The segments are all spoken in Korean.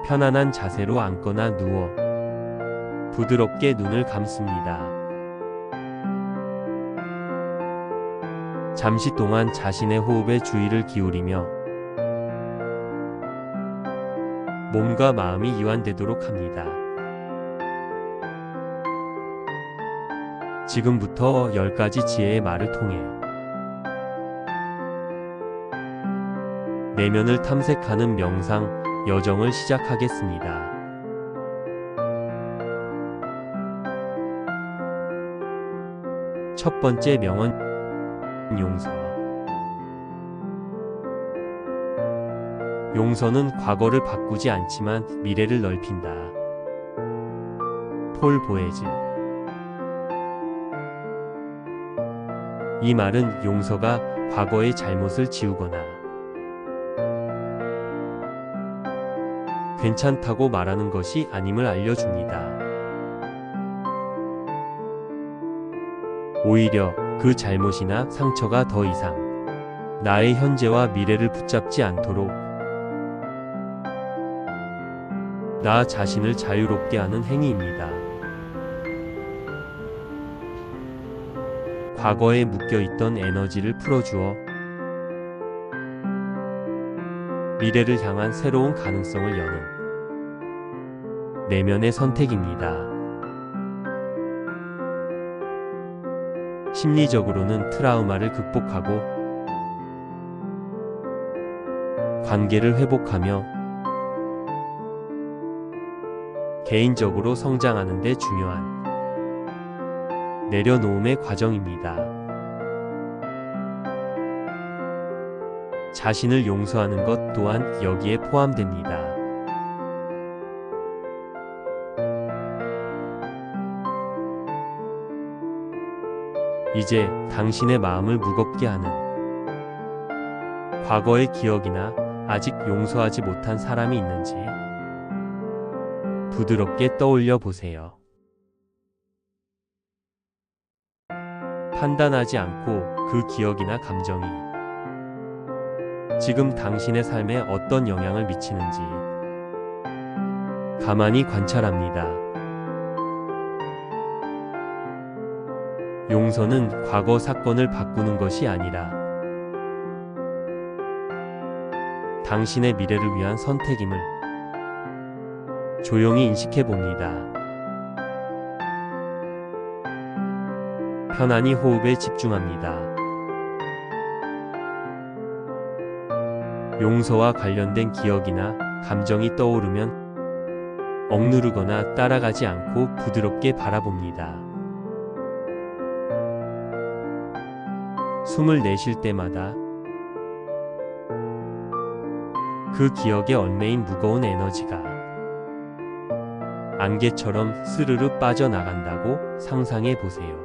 편안한 자세로 앉거나 누워 부드럽게 눈을 감습니다. 잠시 동안 자신의 호흡에 주의를 기울이며 몸과 마음이 이완되도록 합니다. 지금부터 10가지 지혜의 말을 통해 내면을 탐색하는 명상 여정을 시작하겠습니다. 첫 번째 명언, 용서. 용서는 과거를 바꾸지 않지만 미래를 넓힌다. 폴 보에즈. 이 말은 용서가 과거의 잘못을 지우거나 괜찮다고 말하는 것이 아님을 알려줍니다. 오히려 그 잘못이나 상처가 더 이상 나의 현재와 미래를 붙잡지 않도록 나 자신을 자유롭게 하는 행위입니다. 과거에 묶여있던 에너지를 풀어주어 미래를 향한 새로운 가능성을 여는 내면의 선택입니다. 심리적으로는 트라우마를 극복하고 관계를 회복하며 개인적으로 성장하는 데 중요한 내려놓음의 과정입니다. 자신을 용서하는 것 또한 여기에 포함됩니다. 이제 당신의 마음을 무겁게 하는 과거의 기억이나 아직 용서하지 못한 사람이 있는지 부드럽게 떠올려 보세요. 판단하지 않고 그 기억이나 감정이 지금 당신의 삶에 어떤 영향을 미치는지 가만히 관찰합니다. 용서는 과거 사건을 바꾸는 것이 아니라 당신의 미래를 위한 선택임을 조용히 인식해 봅니다. 편안히 호흡에 집중합니다. 용서와 관련된 기억이나 감정이 떠오르면 억누르거나 따라가지 않고 부드럽게 바라봅니다. 숨을 내쉴 때마다 그 기억에 얽매인 무거운 에너지가 안개처럼 스르르 빠져나간다고 상상해 보세요.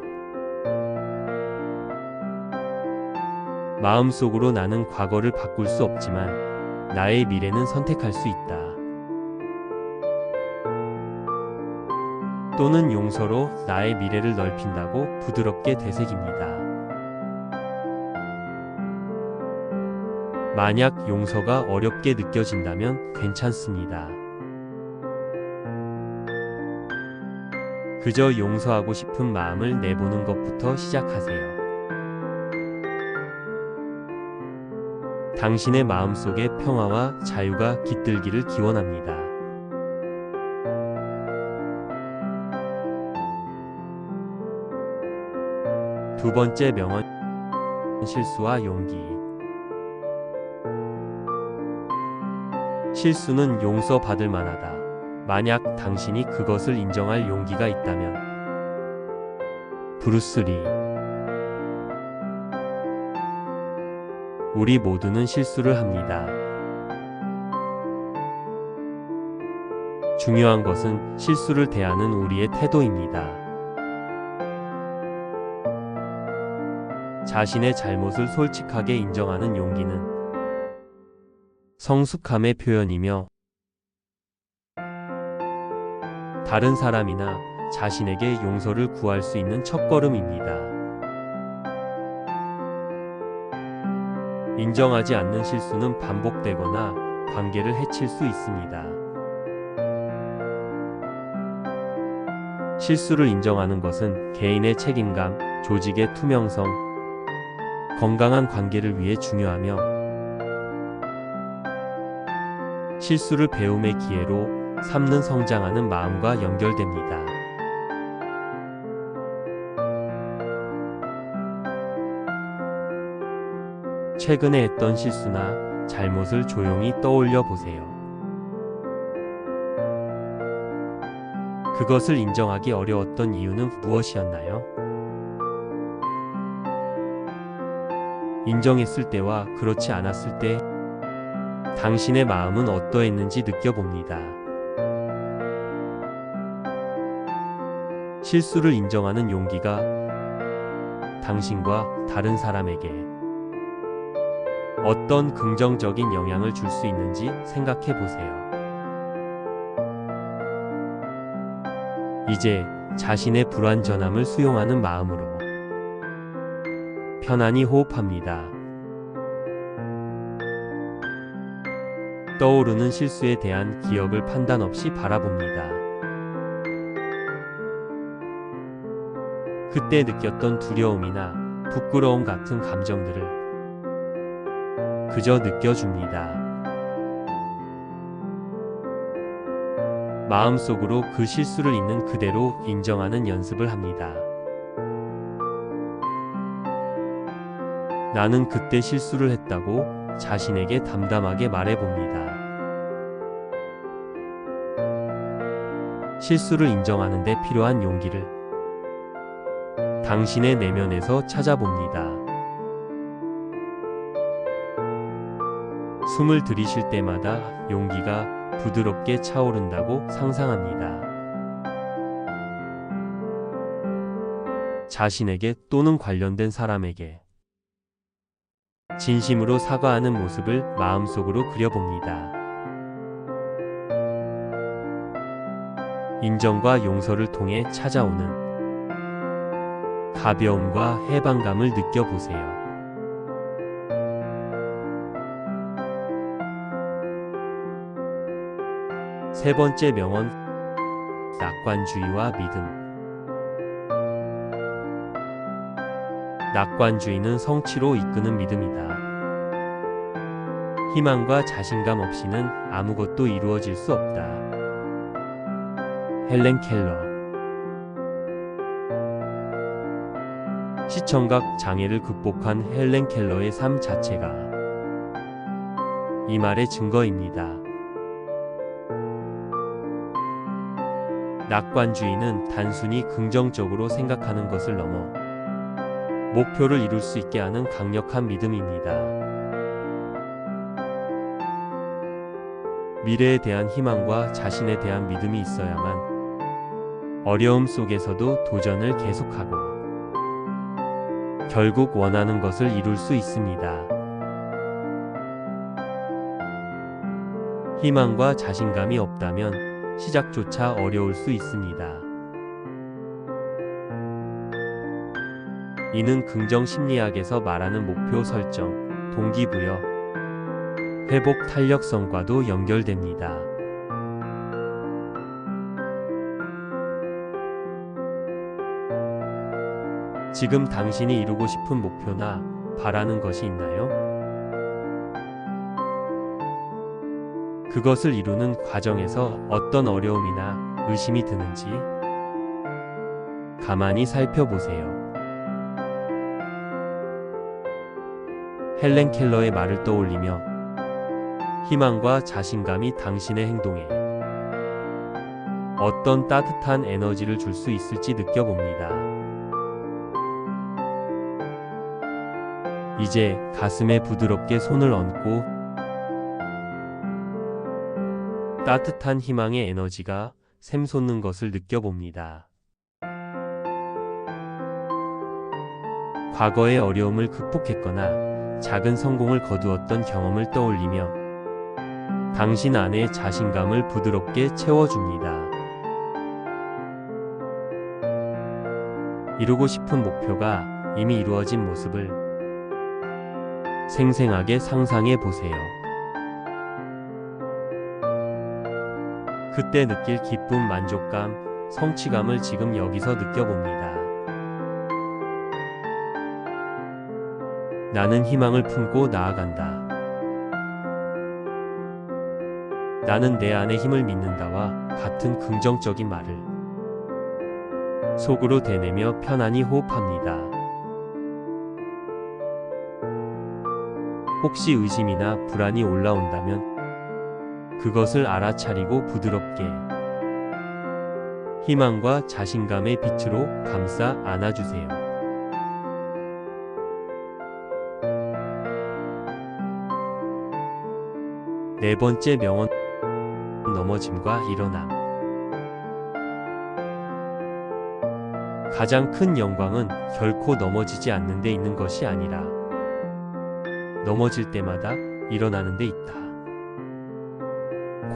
마음속으로 나는 과거를 바꿀 수 없지만 나의 미래는 선택할 수 있다. 또는 용서로 나의 미래를 넓힌다고 부드럽게 되새깁니다. 만약 용서가 어렵게 느껴진다면 괜찮습니다. 그저 용서하고 싶은 마음을 내보는 것부터 시작하세요. 당신의 마음속에 평화와 자유가 깃들기를 기원합니다. 두 번째 명언, 실수와 용기. 실수는 용서받을 만하다. 만약 당신이 그것을 인정할 용기가 있다면. 브루스 리. 우리 모두는 실수를 합니다. 중요한 것은 실수를 대하는 우리의 태도입니다. 자신의 잘못을 솔직하게 인정하는 용기는 성숙함의 표현이며 다른 사람이나 자신에게 용서를 구할 수 있는 첫걸음입니다. 인정하지 않는 실수는 반복되거나 관계를 해칠 수 있습니다. 실수를 인정하는 것은 개인의 책임감, 조직의 투명성, 건강한 관계를 위해 중요하며 실수를 배움의 기회로 삼는 성장하는 마음과 연결됩니다. 최근에 했던 실수나 잘못을 조용히 떠올려 보세요. 그것을 인정하기 어려웠던 이유는 무엇이었나요? 인정했을 때와 그렇지 않았을 때 당신의 마음은 어떠했는지 느껴봅니다. 실수를 인정하는 용기가 당신과 다른 사람에게 어떤 긍정적인 영향을 줄 수 있는지 생각해 보세요. 이제 자신의 불완전함을 수용하는 마음으로 편안히 호흡합니다. 떠오르는 실수에 대한 기억을 판단 없이 바라봅니다. 그때 느꼈던 두려움이나 부끄러움 같은 감정들을 그저 느껴줍니다. 마음속으로 그 실수를 있는 그대로 인정하는 연습을 합니다. 나는 그때 실수를 했다고 자신에게 담담하게 말해봅니다. 실수를 인정하는 데 필요한 용기를 당신의 내면에서 찾아봅니다. 숨을 들이쉴 때마다 용기가 부드럽게 차오른다고 상상합니다. 자신에게 또는 관련된 사람에게 진심으로 사과하는 모습을 마음속으로 그려봅니다. 인정과 용서를 통해 찾아오는 가벼움과 해방감을 느껴보세요. 세 번째 명언, 낙관주의와 믿음. 낙관주의는 성취로 이끄는 믿음이다. 희망과 자신감 없이는 아무것도 이루어질 수 없다. 헬렌 켈러. 시청각 장애를 극복한 헬렌 켈러의 삶 자체가 이 말의 증거입니다. 낙관주의는 단순히 긍정적으로 생각하는 것을 넘어 목표를 이룰 수 있게 하는 강력한 믿음입니다. 미래에 대한 희망과 자신에 대한 믿음이 있어야만 어려움 속에서도 도전을 계속하고 결국 원하는 것을 이룰 수 있습니다. 희망과 자신감이 없다면 시작조차 어려울 수 있습니다. 이는 긍정 심리학에서 말하는 목표 설정, 동기부여, 회복 탄력성과도 연결됩니다. 지금 당신이 이루고 싶은 목표나 바라는 것이 있나요? 그것을 이루는 과정에서 어떤 어려움이나 의심이 드는지 가만히 살펴보세요. 헬렌 켈러의 말을 떠올리며 희망과 자신감이 당신의 행동에 어떤 따뜻한 에너지를 줄 수 있을지 느껴봅니다. 이제 가슴에 부드럽게 손을 얹고 따뜻한 희망의 에너지가 샘솟는 것을 느껴봅니다. 과거의 어려움을 극복했거나 작은 성공을 거두었던 경험을 떠올리며 당신 안의 자신감을 부드럽게 채워줍니다. 이루고 싶은 목표가 이미 이루어진 모습을 생생하게 상상해 보세요. 그때 느낄 기쁨, 만족감, 성취감을 지금 여기서 느껴봅니다. 나는 희망을 품고 나아간다. 나는 내 안의 힘을 믿는다와 같은 긍정적인 말을 속으로 되뇌며 편안히 호흡합니다. 혹시 의심이나 불안이 올라온다면 그것을 알아차리고 부드럽게 희망과 자신감의 빛으로 감싸 안아주세요. 네 번째 명언, 넘어짐과 일어남. 가장 큰 영광은 결코 넘어지지 않는 데 있는 것이 아니라 넘어질 때마다 일어나는 데 있다.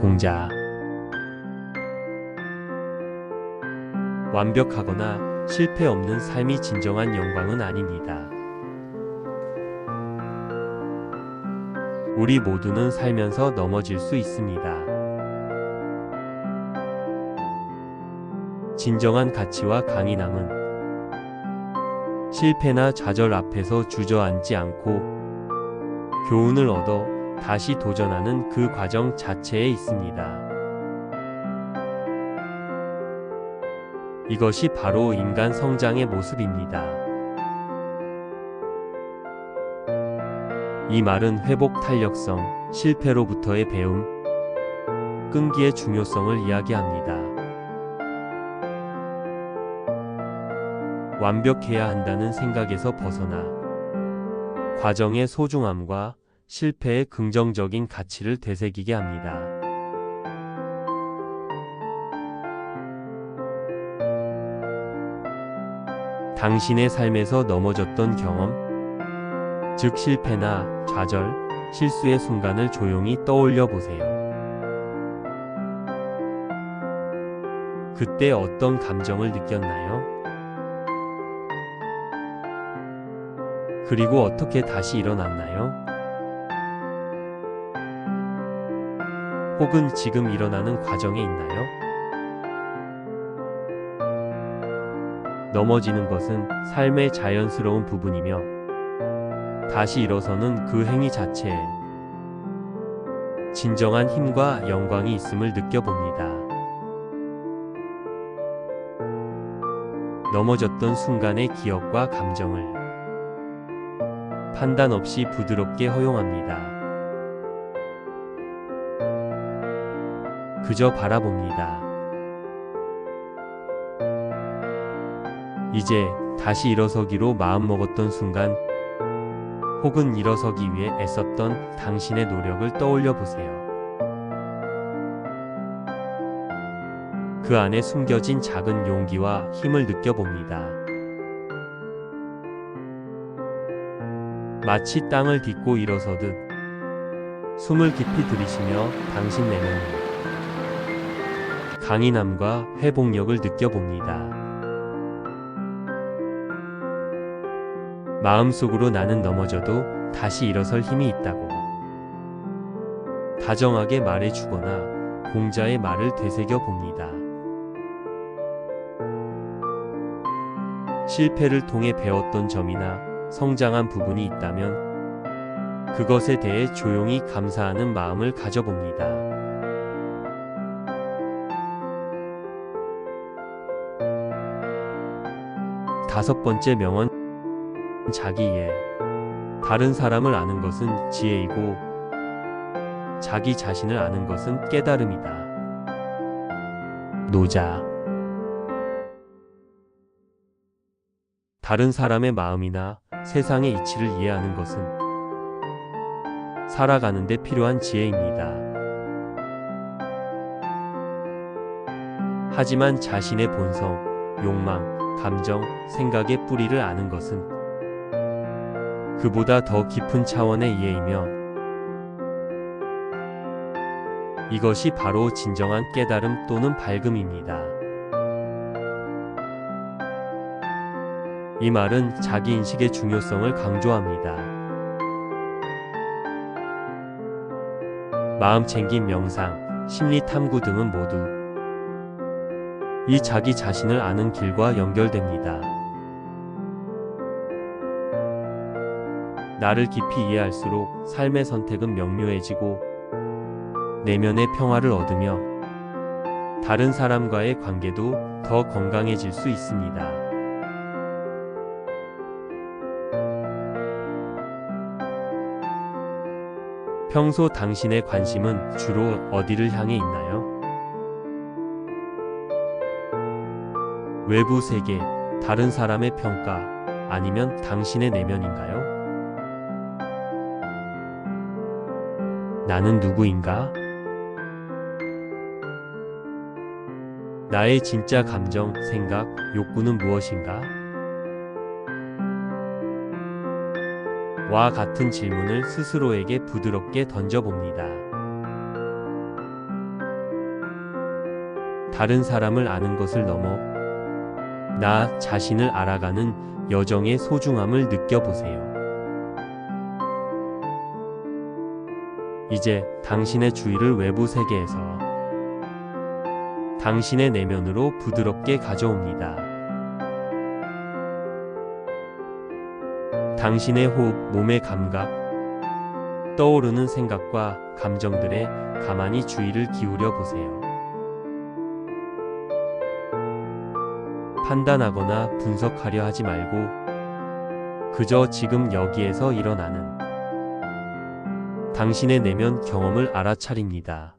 공자. 완벽하거나 실패 없는 삶이 진정한 영광은 아닙니다. 우리 모두는 살면서 넘어질 수 있습니다. 진정한 가치와 강인함은 실패나 좌절 앞에서 주저앉지 않고 교훈을 얻어 다시 도전하는 그 과정 자체에 있습니다. 이것이 바로 인간 성장의 모습입니다. 이 말은 회복 탄력성, 실패로부터의 배움, 끈기의 중요성을 이야기합니다. 완벽해야 한다는 생각에서 벗어나 과정의 소중함과 실패의 긍정적인 가치를 되새기게 합니다. 당신의 삶에서 넘어졌던 경험, 즉 실패나 좌절, 실수의 순간을 조용히 떠올려 보세요. 그때 어떤 감정을 느꼈나요? 그리고 어떻게 다시 일어났나요? 혹은 지금 일어나는 과정에 있나요? 넘어지는 것은 삶의 자연스러운 부분이며 다시 일어서는 그 행위 자체에 진정한 힘과 영광이 있음을 느껴봅니다. 넘어졌던 순간의 기억과 감정을 판단 없이 부드럽게 허용합니다. 그저 바라봅니다. 이제 다시 일어서기로 마음먹었던 순간, 혹은 일어서기 위해 애썼던 당신의 노력을 떠올려 보세요. 그 안에 숨겨진 작은 용기와 힘을 느껴봅니다. 마치 땅을 딛고 일어서듯 숨을 깊이 들이쉬며 당신 내면의 강인함과 회복력을 느껴봅니다. 마음속으로 나는 넘어져도 다시 일어설 힘이 있다고 다정하게 말해주거나 공자의 말을 되새겨 봅니다. 실패를 통해 배웠던 점이나 성장한 부분이 있다면 그것에 대해 조용히 감사하는 마음을 가져봅니다. 다섯 번째 명언, 자기 이해. 다른 사람을 아는 것은 지혜이고 자기 자신을 아는 것은 깨달음이다. 노자. 다른 사람의 마음이나 세상의 이치를 이해하는 것은 살아가는 데 필요한 지혜입니다. 하지만 자신의 본성, 욕망, 감정, 생각의 뿌리를 아는 것은 그보다 더 깊은 차원의 이해이며 이것이 바로 진정한 깨달음 또는 밝음입니다. 이 말은 자기인식의 중요성을 강조합니다. 마음챙김 명상, 심리 탐구 등은 모두 이 자기 자신을 아는 길과 연결됩니다. 나를 깊이 이해할수록 삶의 선택은 명료해지고 내면의 평화를 얻으며 다른 사람과의 관계도 더 건강해질 수 있습니다. 평소 당신의 관심은 주로 어디를 향해 있나요? 외부 세계, 다른 사람의 평가, 아니면 당신의 내면인가요? 나는 누구인가? 나의 진짜 감정, 생각, 욕구는 무엇인가? 와 같은 질문을 스스로에게 부드럽게 던져봅니다. 다른 사람을 아는 것을 넘어 나 자신을 알아가는 여정의 소중함을 느껴보세요. 이제 당신의 주의를 외부 세계에서 당신의 내면으로 부드럽게 가져옵니다. 당신의 호흡, 몸의 감각, 떠오르는 생각과 감정들에 가만히 주의를 기울여 보세요. 판단하거나 분석하려 하지 말고 그저 지금 여기에서 일어나는 당신의 내면 경험을 알아차립니다.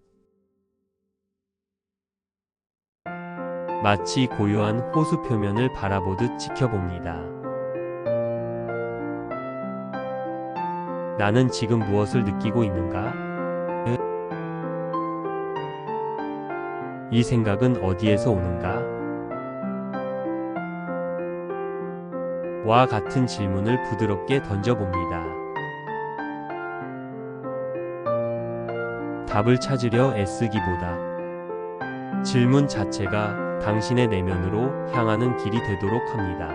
마치 고요한 호수 표면을 바라보듯 지켜봅니다. 나는 지금 무엇을 느끼고 있는가? 이 생각은 어디에서 오는가? 와 같은 질문을 부드럽게 던져봅니다. 답을 찾으려 애쓰기보다 질문 자체가 당신의 내면으로 향하는 길이 되도록 합니다.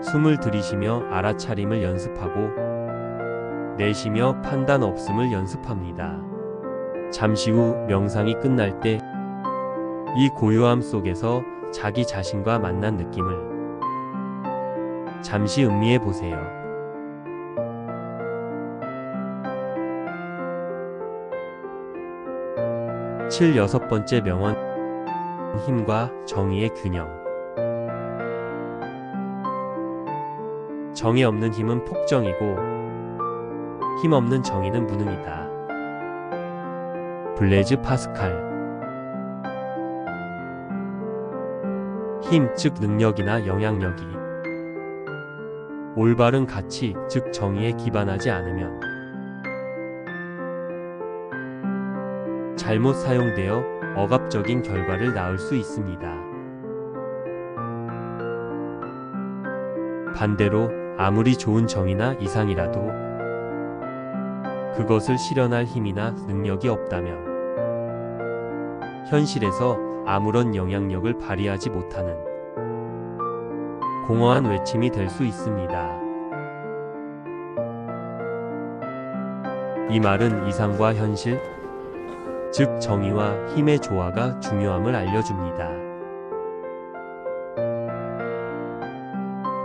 숨을 들이쉬며 알아차림을 연습하고 내쉬며 판단 없음을 연습합니다. 잠시 후 명상이 끝날 때 이 고요함 속에서 자기 자신과 만난 느낌을 잠시 음미해 보세요. 여섯 번째 명언, 힘과 정의의 균형. 정의 없는 힘은 폭정이고 힘 없는 정의는 무능이다. 블레즈 파스칼. 힘, 즉 능력이나 영향력이 올바른 가치, 즉 정의에 기반하지 않으면 잘못 사용되어 억압적인 결과를 낳을 수 있습니다. 반대로 아무리 좋은 정의나 이상이라도 그것을 실현할 힘이나 능력이 없다면 현실에서 아무런 영향력을 발휘하지 못하는 공허한 외침이 될 수 있습니다. 이 말은 이상과 현실, 즉 정의와 힘의 조화가 중요함을 알려줍니다.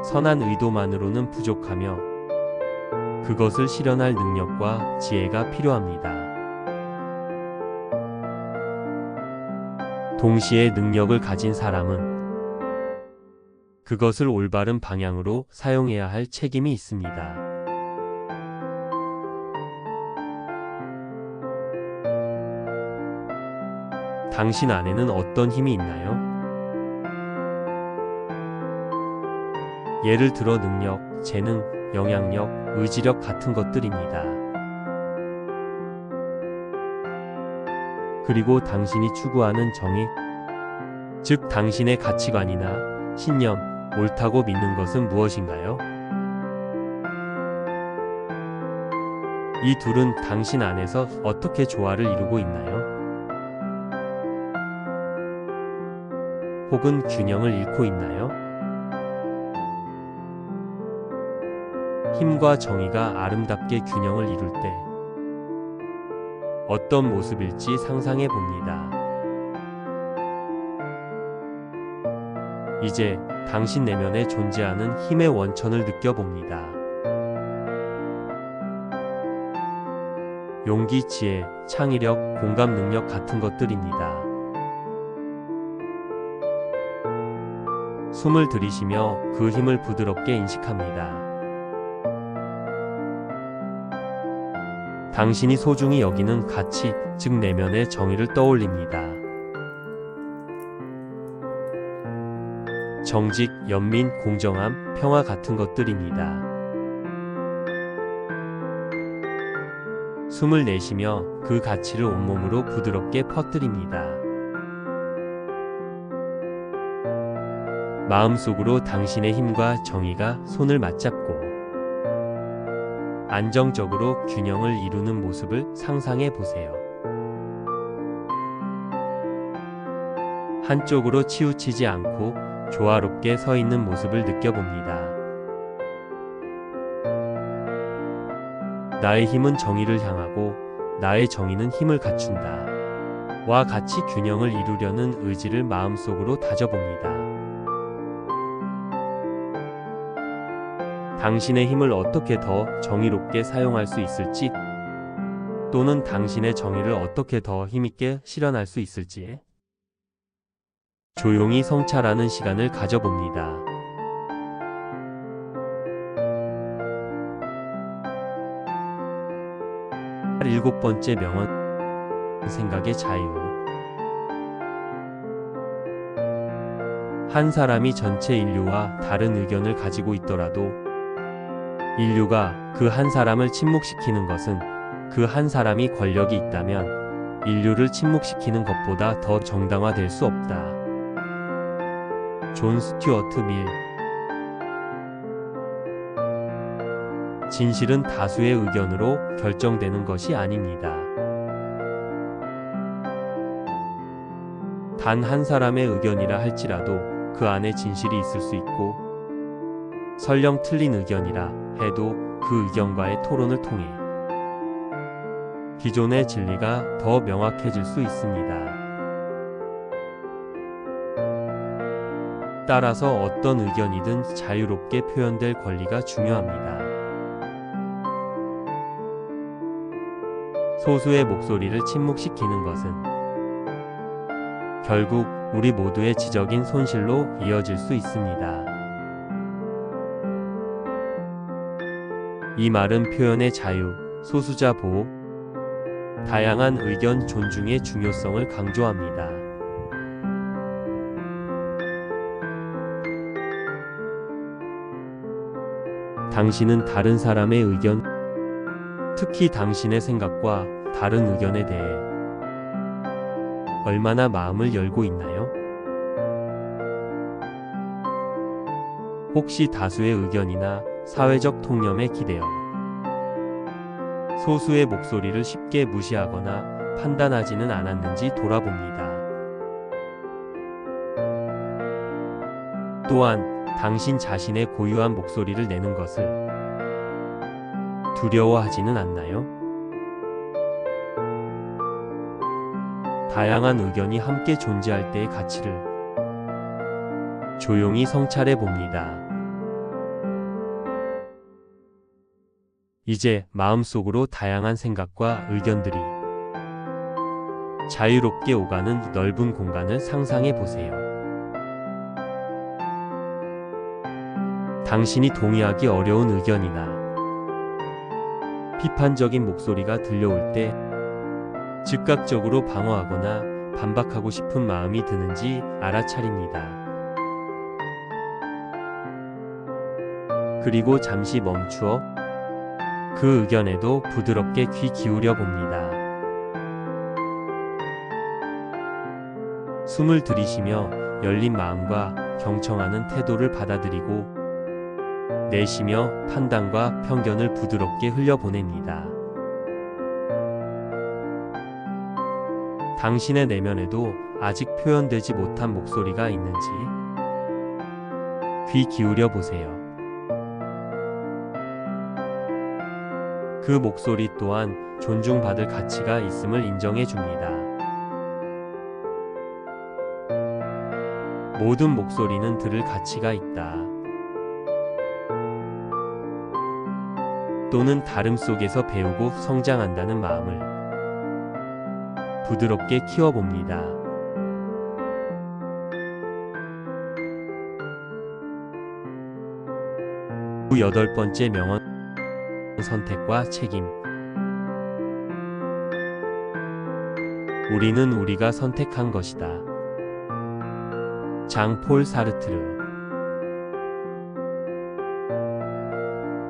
선한 의도만으로는 부족하며 그것을 실현할 능력과 지혜가 필요합니다. 동시에 능력을 가진 사람은 그것을 올바른 방향으로 사용해야 할 책임이 있습니다. 당신 안에는 어떤 힘이 있나요? 예를 들어 능력, 재능, 영향력, 의지력 같은 것들입니다. 그리고 당신이 추구하는 정의, 즉 당신의 가치관이나 신념, 옳다고 믿는 것은 무엇인가요? 이 둘은 당신 안에서 어떻게 조화를 이루고 있나요? 혹은 균형을 잃고 있나요? 힘과 정의가 아름답게 균형을 이룰 때 어떤 모습일지 상상해 봅니다. 이제 당신 내면에 존재하는 힘의 원천을 느껴봅니다. 용기, 지혜, 창의력, 공감 능력 같은 것들입니다. 숨을 들이쉬며 그 힘을 부드럽게 인식합니다. 당신이 소중히 여기는 가치, 즉 내면의 정의를 떠올립니다. 정직, 연민, 공정함, 평화 같은 것들입니다. 숨을 내쉬며 그 가치를 온몸으로 부드럽게 퍼뜨립니다. 마음속으로 당신의 힘과 정의가 손을 맞잡고 안정적으로 균형을 이루는 모습을 상상해 보세요. 한쪽으로 치우치지 않고 조화롭게 서 있는 모습을 느껴봅니다. 나의 힘은 정의를 향하고 나의 정의는 힘을 갖춘다. 와 같이 균형을 이루려는 의지를 마음속으로 다져봅니다. 당신의 힘을 어떻게 더 정의롭게 사용할 수 있을지, 또는 당신의 정의를 어떻게 더 힘있게 실현할 수 있을지, 조용히 성찰하는 시간을 가져봅니다. 일곱 번째 명언, 생각의 자유. 한 사람이 전체 인류와 다른 의견을 가지고 있더라도 인류가 그 한 사람을 침묵시키는 것은 그 한 사람이 권력이 있다면 인류를 침묵시키는 것보다 더 정당화될 수 없다. 존 스튜어트 밀. 진실은 다수의 의견으로 결정되는 것이 아닙니다. 단 한 사람의 의견이라 할지라도 그 안에 진실이 있을 수 있고, 설령 틀린 의견이라 해도 그 의견과의 토론을 통해 기존의 진리가 더 명확해질 수 있습니다. 따라서 어떤 의견이든 자유롭게 표현될 권리가 중요합니다. 소수의 목소리를 침묵시키는 것은 결국 우리 모두의 지적인 손실로 이어질 수 있습니다. 이 말은 표현의 자유, 소수자 보호, 다양한 의견 존중의 중요성을 강조합니다. 당신은 다른 사람의 의견, 특히 당신의 생각과 다른 의견에 대해 얼마나 마음을 열고 있나요? 혹시 다수의 의견이나 사회적 통념에 기대어 소수의 목소리를 쉽게 무시하거나 판단하지는 않았는지 돌아봅니다. 또한 당신 자신의 고유한 목소리를 내는 것을 두려워하지는 않나요? 다양한 의견이 함께 존재할 때의 가치를 조용히 성찰해 봅니다. 이제 마음속으로 다양한 생각과 의견들이 자유롭게 오가는 넓은 공간을 상상해 보세요. 당신이 동의하기 어려운 의견이나 비판적인 목소리가 들려올 때 즉각적으로 방어하거나 반박하고 싶은 마음이 드는지 알아차립니다. 그리고 잠시 멈추어 그 의견에도 부드럽게 귀 기울여 봅니다. 숨을 들이쉬며 열린 마음과 경청하는 태도를 받아들이고 내쉬며 판단과 편견을 부드럽게 흘려보냅니다. 당신의 내면에도 아직 표현되지 못한 목소리가 있는지 귀 기울여 보세요. 그 그 목소리 또한 존중받을 가치가 있음을 인정해 줍니다. 모든 목소리는 들을 가치가 있다. 또는 다름 속에서 배우고 성장한다는 마음을 부드럽게 키워봅니다. 여덟 번째 명언, 선택과 책임. 우리는 우리가 선택한 것이다. 장 폴 사르트르.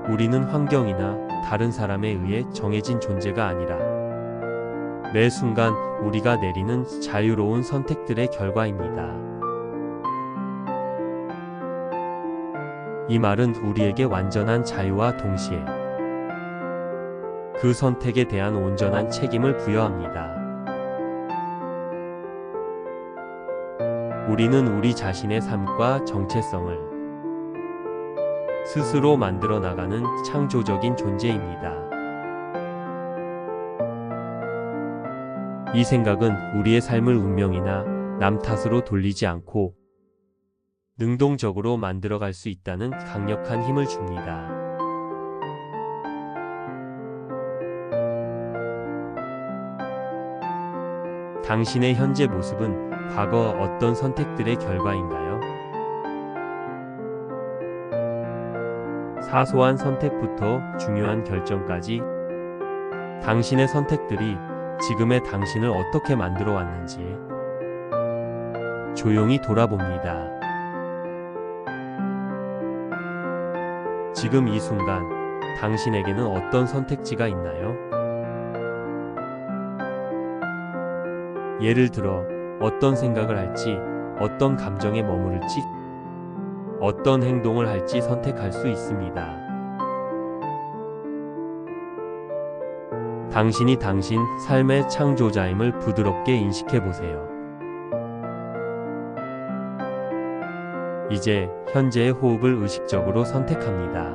우리는 환경이나 다른 사람에 의해 정해진 존재가 아니라 매 순간 우리가 내리는 자유로운 선택들의 결과입니다. 이 말은 우리에게 완전한 자유와 동시에 그 선택에 대한 온전한 책임을 부여합니다. 우리는 우리 자신의 삶과 정체성을 스스로 만들어 나가는 창조적인 존재입니다. 이 생각은 우리의 삶을 운명이나 남 탓으로 돌리지 않고 능동적으로 만들어갈 수 있다는 강력한 힘을 줍니다. 당신의 현재 모습은 과거 어떤 선택들의 결과인가요? 사소한 선택부터 중요한 결정까지 당신의 선택들이 지금의 당신을 어떻게 만들어 왔는지 조용히 돌아봅니다. 지금 이 순간 당신에게는 어떤 선택지가 있나요? 예를 들어 어떤 생각을 할지, 어떤 감정에 머무를지, 어떤 행동을 할지 선택할 수 있습니다. 당신이 당신 삶의 창조자임을 부드럽게 인식해 보세요. 이제 현재의 호흡을 의식적으로 선택합니다.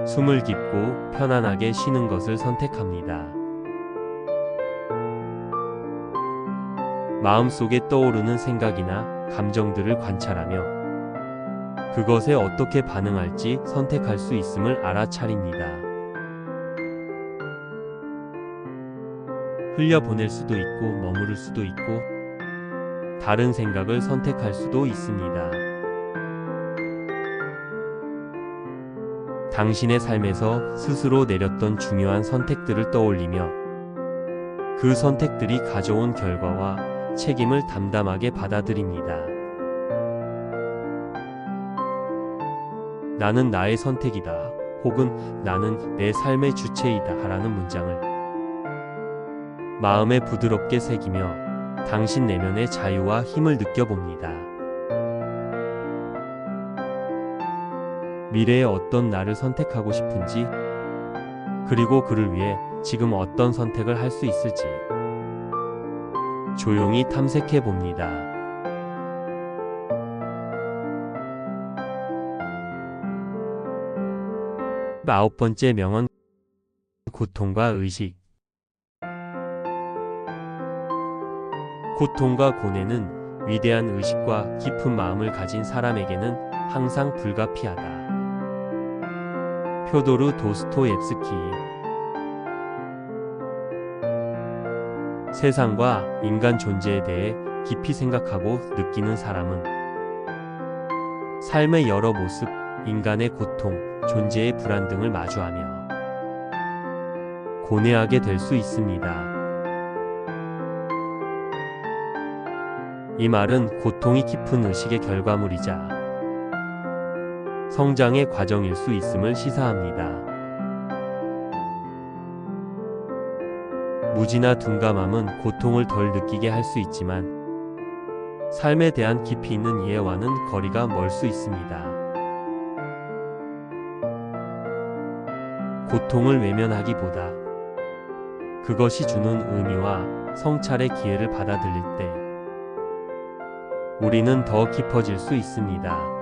숨을 깊고 편안하게 쉬는 것을 선택합니다. 마음속에 떠오르는 생각이나 감정들을 관찰하며 그것에 어떻게 반응할지 선택할 수 있음을 알아차립니다. 흘려보낼 수도 있고 머무를 수도 있고 다른 생각을 선택할 수도 있습니다. 당신의 삶에서 스스로 내렸던 중요한 선택들을 떠올리며 그 선택들이 가져온 결과와 책임을 담담하게 받아들입니다. 나는 나의 선택이다. 혹은 나는 내 삶의 주체이다. 라는 문장을 마음에 부드럽게 새기며 당신 내면의 자유와 힘을 느껴봅니다. 미래에 어떤 나를 선택하고 싶은지, 그리고 그를 위해 지금 어떤 선택을 할 수 있을지 조용히 탐색해 봅니다. 아홉 번째 명언, 고통과 의식. 고통과 고뇌는 위대한 의식과 깊은 마음을 가진 사람에게는 항상 불가피하다. 표도르 도스토옙스키. 세상과 인간 존재에 대해 깊이 생각하고 느끼는 사람은 삶의 여러 모습, 인간의 고통, 존재의 불안 등을 마주하며 고뇌하게 될 수 있습니다. 이 말은 고통이 깊은 의식의 결과물이자 성장의 과정일 수 있음을 시사합니다. 무지나 둔감함은 고통을 덜 느끼게 할 수 있지만 삶에 대한 깊이 있는 이해와는 거리가 멀 수 있습니다. 고통을 외면하기보다 그것이 주는 의미와 성찰의 기회를 받아들일 때 우리는 더 깊어질 수 있습니다.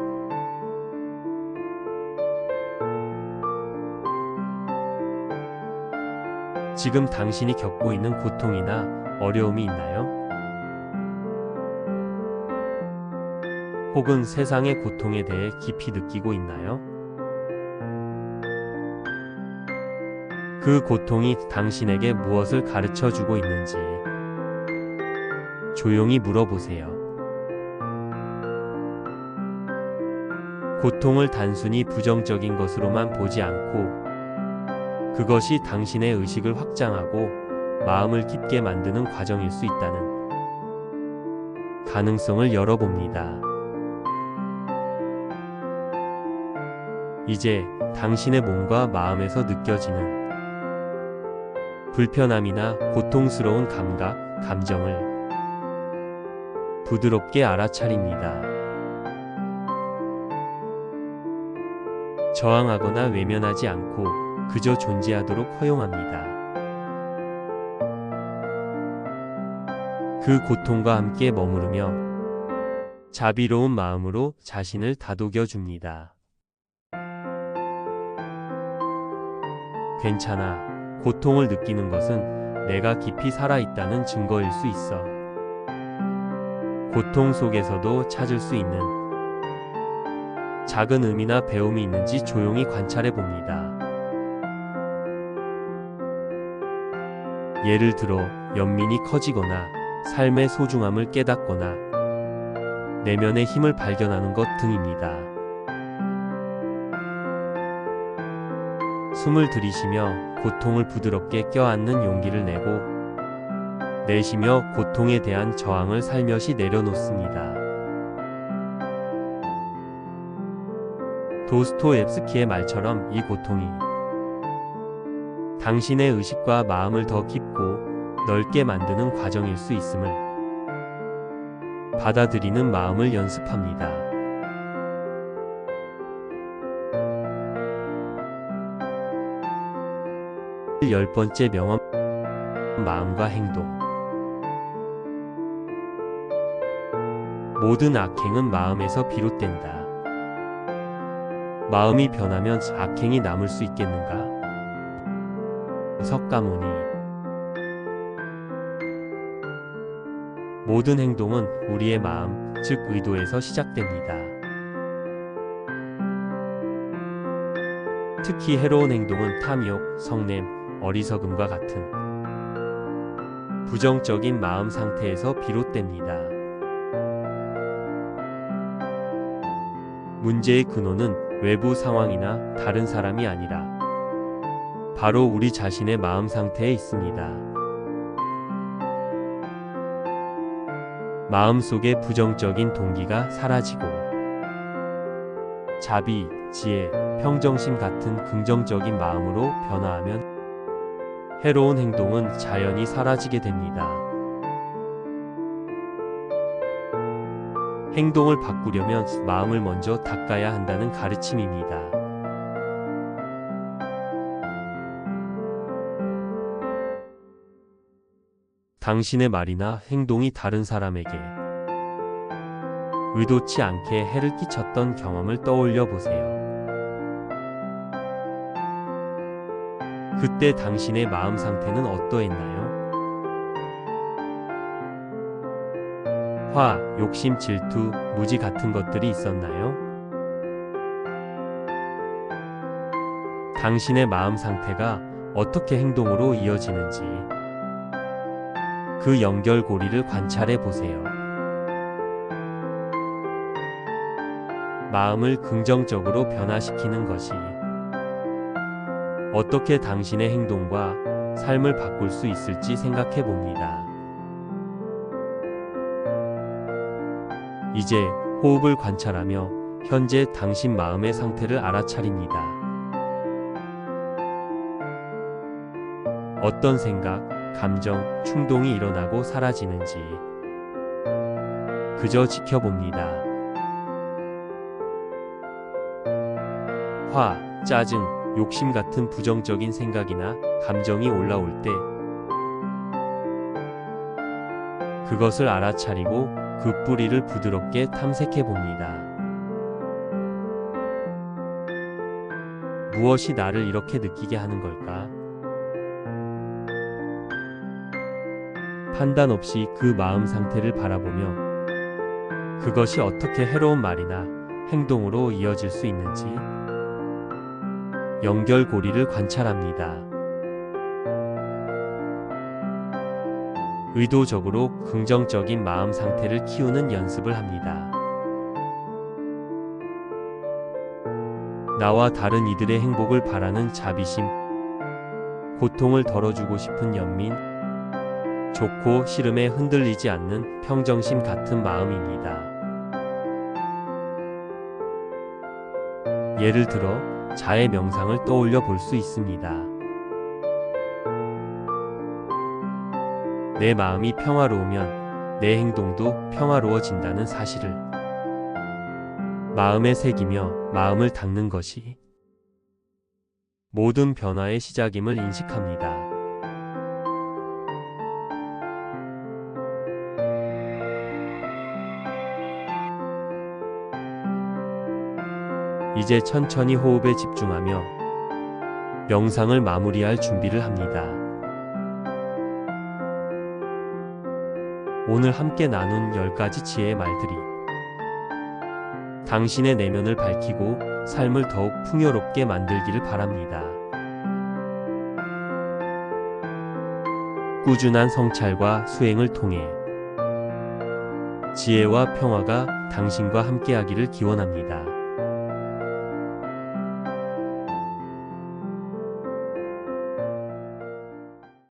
지금 당신이 겪고 있는 고통이나 어려움이 있나요? 혹은 세상의 고통에 대해 깊이 느끼고 있나요? 그 고통이 당신에게 무엇을 가르쳐 주고 있는지 조용히 물어보세요. 고통을 단순히 부정적인 것으로만 보지 않고 그것이 당신의 의식을 확장하고 마음을 깊게 만드는 과정일 수 있다는 가능성을 열어봅니다. 이제 당신의 몸과 마음에서 느껴지는 불편함이나 고통스러운 감각, 감정을 부드럽게 알아차립니다. 저항하거나 외면하지 않고 그저 존재하도록 허용합니다. 그 고통과 함께 머무르며 자비로운 마음으로 자신을 다독여 줍니다. 괜찮아. 고통을 느끼는 것은 내가 깊이 살아있다는 증거일 수 있어. 고통 속에서도 찾을 수 있는 작은 의미나 배움이 있는지 조용히 관찰해 봅니다. 예를 들어 연민이 커지거나 삶의 소중함을 깨닫거나 내면의 힘을 발견하는 것 등입니다. 숨을 들이쉬며 고통을 부드럽게 껴안는 용기를 내고 내쉬며 고통에 대한 저항을 살며시 내려놓습니다. 도스토옙스키의 말처럼 이 고통이 당신의 의식과 마음을 더 깊고 넓게 만드는 과정일 수 있음을 받아들이는 마음을 연습합니다. 10번째 명언, 마음과 행동. 모든 악행은 마음에서 비롯된다. 마음이 변하면 악행이 남을 수 있겠는가? 석가모니. 모든 행동은 우리의 마음, 즉 의도에서 시작됩니다. 특히 해로운 행동은 탐욕, 성냄, 어리석음과 같은 부정적인 마음 상태에서 비롯됩니다. 문제의 근원은 외부 상황이나 다른 사람이 아니라 바로 우리 자신의 마음 상태에 있습니다. 마음속의 부정적인 동기가 사라지고 자비, 지혜, 평정심 같은 긍정적인 마음으로 변화하면 해로운 행동은 자연히 사라지게 됩니다. 행동을 바꾸려면 마음을 먼저 닦아야 한다는 가르침입니다. 당신의 말이나 행동이 다른 사람에게 의도치 않게 해를 끼쳤던 경험을 떠올려 보세요. 그때 당신의 마음 상태는 어떠했나요? 화, 욕심, 질투, 무지 같은 것들이 있었나요? 당신의 마음 상태가 어떻게 행동으로 이어지는지 그 연결고리를 관찰해 보세요. 마음을 긍정적으로 변화시키는 것이 어떻게 당신의 행동과 삶을 바꿀 수 있을지 생각해 봅니다. 이제 호흡을 관찰하며 현재 당신 마음의 상태를 알아차립니다. 어떤 생각, 감정, 충동이 일어나고 사라지는지 그저 지켜봅니다. 화, 짜증, 욕심 같은 부정적인 생각이나 감정이 올라올 때 그것을 알아차리고 그 뿌리를 부드럽게 탐색해 봅니다. 무엇이 나를 이렇게 느끼게 하는 걸까? 판단 없이 그 마음 상태를 바라보며 그것이 어떻게 해로운 말이나 행동으로 이어질 수 있는지 연결고리를 관찰합니다. 의도적으로 긍정적인 마음 상태를 키우는 연습을 합니다. 나와 다른 이들의 행복을 바라는 자비심, 고통을 덜어주고 싶은 연민, 좋고 싫음에 흔들리지 않는 평정심 같은 마음입니다. 예를 들어 자의 명상을 떠올려 볼 수 있습니다. 내 마음이 평화로우면 내 행동도 평화로워진다는 사실을 마음에 새기며 마음을 닦는 것이 모든 변화의 시작임을 인식합니다. 이제 천천히 호흡에 집중하며 명상을 마무리할 준비를 합니다. 오늘 함께 나눈 10가지 지혜의 말들이 당신의 내면을 밝히고 삶을 더욱 풍요롭게 만들기를 바랍니다. 꾸준한 성찰과 수행을 통해 지혜와 평화가 당신과 함께하기를 기원합니다.